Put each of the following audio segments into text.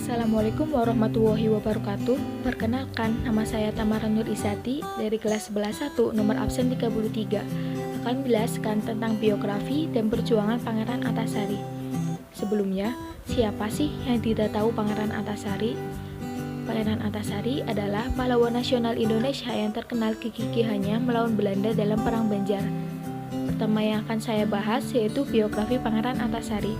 Assalamualaikum warahmatullahi wabarakatuh. Perkenalkan, nama saya Tamara Nur Isati dari kelas 11 1 nomor absen 33. Akan menjelaskan tentang biografi dan perjuangan Pangeran Antasari. Sebelumnya, siapa sih yang tidak tahu Pangeran Antasari? Pangeran Antasari adalah pahlawan nasional Indonesia yang terkenal kegigihannya melawan Belanda dalam Perang Banjar. Pertama yang akan saya bahas yaitu biografi Pangeran Antasari.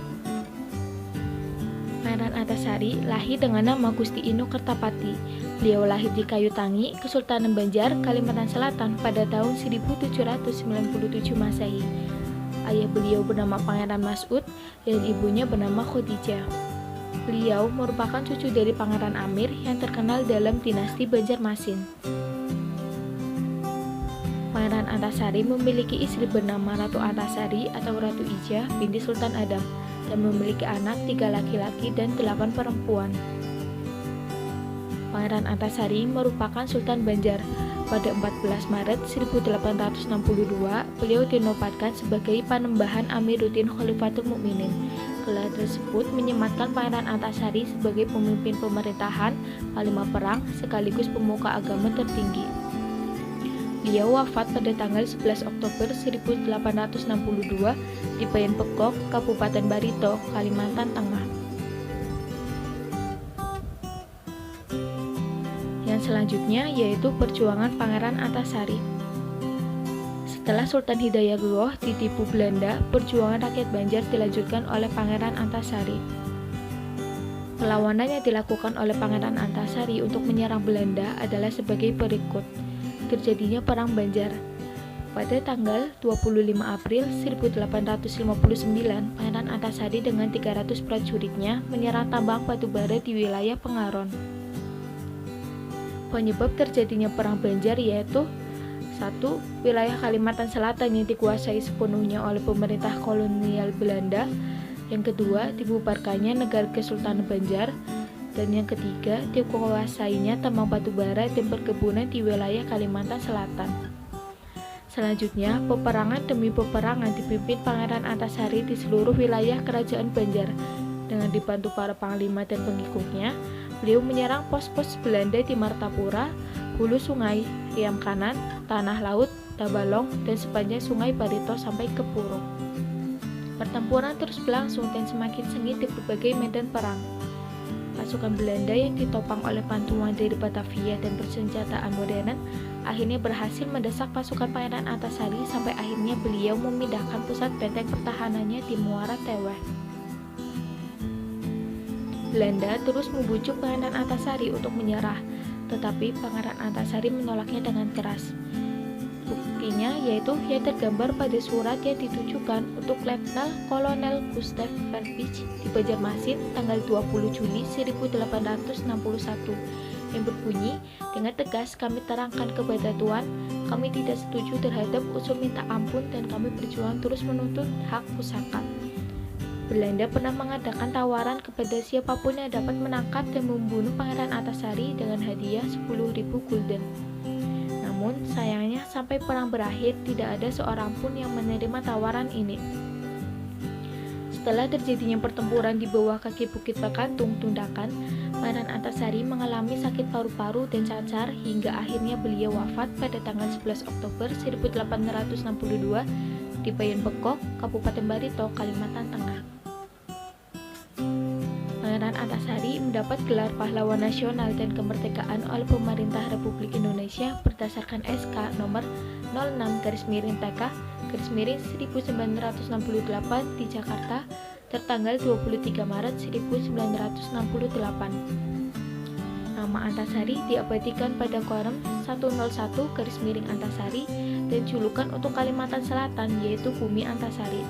Pangeran Antasari lahir dengan nama Gusti Inu Kertapati. Beliau lahir di Kayutangi, Kesultanan Banjar, Kalimantan Selatan pada tahun 1797 Masehi. Ayah beliau bernama Pangeran Mas'ud dan ibunya bernama Khadijah. Beliau merupakan cucu dari Pangeran Amir yang terkenal dalam dinasti Banjarmasin. Pangeran Antasari memiliki istri bernama Ratu Antasari atau Ratu Ijah binti Sultan Adam dan memiliki anak 3 laki-laki dan 8 perempuan. Pangeran Antasari merupakan Sultan Banjar. Pada 14 Maret 1862, beliau dinobatkan sebagai Panembahan Amiruddin Khalifatul Mukminin. Gelar tersebut menyematkan Pangeran Antasari sebagai pemimpin pemerintahan, panglima perang, sekaligus pemuka agama tertinggi. Beliau wafat pada tanggal 11 Oktober 1862 di Bayan Pekok, Kabupaten Barito, Kalimantan Tengah. Yang selanjutnya yaitu perjuangan Pangeran Antasari. Setelah Sultan Hidayatullah ditipu Belanda, perjuangan rakyat Banjar dilanjutkan oleh Pangeran Antasari. Perlawanan yang dilakukan oleh Pangeran Antasari untuk menyerang Belanda adalah sebagai berikut. Terjadinya Perang Banjar. Pada tanggal 25 April 1859, Pangeran Antasari dengan 300 prajuritnya menyerang tambang batubara di wilayah Pengaron. Penyebab terjadinya Perang Banjar yaitu 1. Wilayah Kalimantan Selatan yang dikuasai sepenuhnya oleh pemerintah kolonial Belanda. Yang kedua, dibubarkannya negara Kesultanan Banjar. Dan yang ketiga, dikuasainya tambang batubara dan perkebunan di wilayah Kalimantan Selatan. Selanjutnya, peperangan demi peperangan dipimpin Pangeran Antasari di seluruh wilayah Kerajaan Banjar. Dengan dibantu para panglima dan pengikutnya, beliau menyerang pos-pos Belanda di Martapura, hulu sungai, Riam Kanan, Tanah Laut, Tabalong, dan sepanjang sungai Barito sampai ke Puruk. Pertempuran terus berlangsung dan semakin sengit di berbagai medan perang. Pasukan Belanda yang ditopang oleh bantuan dari Batavia dan persenjataan modern akhirnya berhasil mendesak pasukan Pangeran Antasari sampai akhirnya beliau memindahkan pusat benteng pertahanannya di Muara Teweh. Belanda terus membujuk Pangeran Antasari untuk menyerah, tetapi Pangeran Antasari menolaknya dengan keras. Buktinya yaitu yang tergambar pada surat yang ditujukan untuk Letnan Kolonel Gustav Verpich di Banjarmasin tanggal 20 Juni 1861 yang berbunyi, dengan tegas kami terangkan kepada Tuan, kami tidak setuju terhadap usul minta ampun dan kami berjuang terus menuntut hak pusaka. Belanda pernah mengadakan tawaran kepada siapapun yang dapat menangkap dan membunuh Pangeran Antasari dengan hadiah 10.000 gulden. Namun, sayangnya sampai perang berakhir tidak ada seorang pun yang menerima tawaran ini. Setelah terjadinya pertempuran di bawah kaki Bukit Bakantung, Tundakan, Pangeran Antasari mengalami sakit paru-paru dan cacar hingga akhirnya beliau wafat pada tanggal 11 Oktober 1862 di Bayan Pekok, Kabupaten Barito, Kalimantan Tengah. Pangeran Antasari mendapat gelar pahlawan nasional dan kemerdekaan oleh pemerintah Republik Indonesia berdasarkan SK nomor 06-TK-1968 di Jakarta tertanggal 23 Maret 1968. Nama Antasari diabadikan pada Quorum 101-Antasari dan julukan untuk Kalimantan Selatan yaitu Bumi Antasari.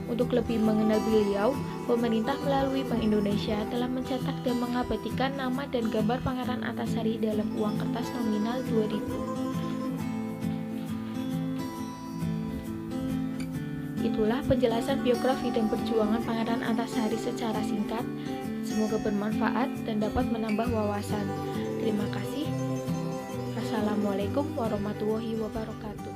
Untuk lebih mengenal beliau, pemerintah melalui Bank Indonesia telah mencetak dan mengabadikan nama dan gambar Pangeran Antasari dalam uang kertas nominal 2.000. Itulah penjelasan biografi dan perjuangan Pangeran Antasari secara singkat. Semoga bermanfaat dan dapat menambah wawasan. Terima kasih. Assalamualaikum warahmatullahi wabarakatuh.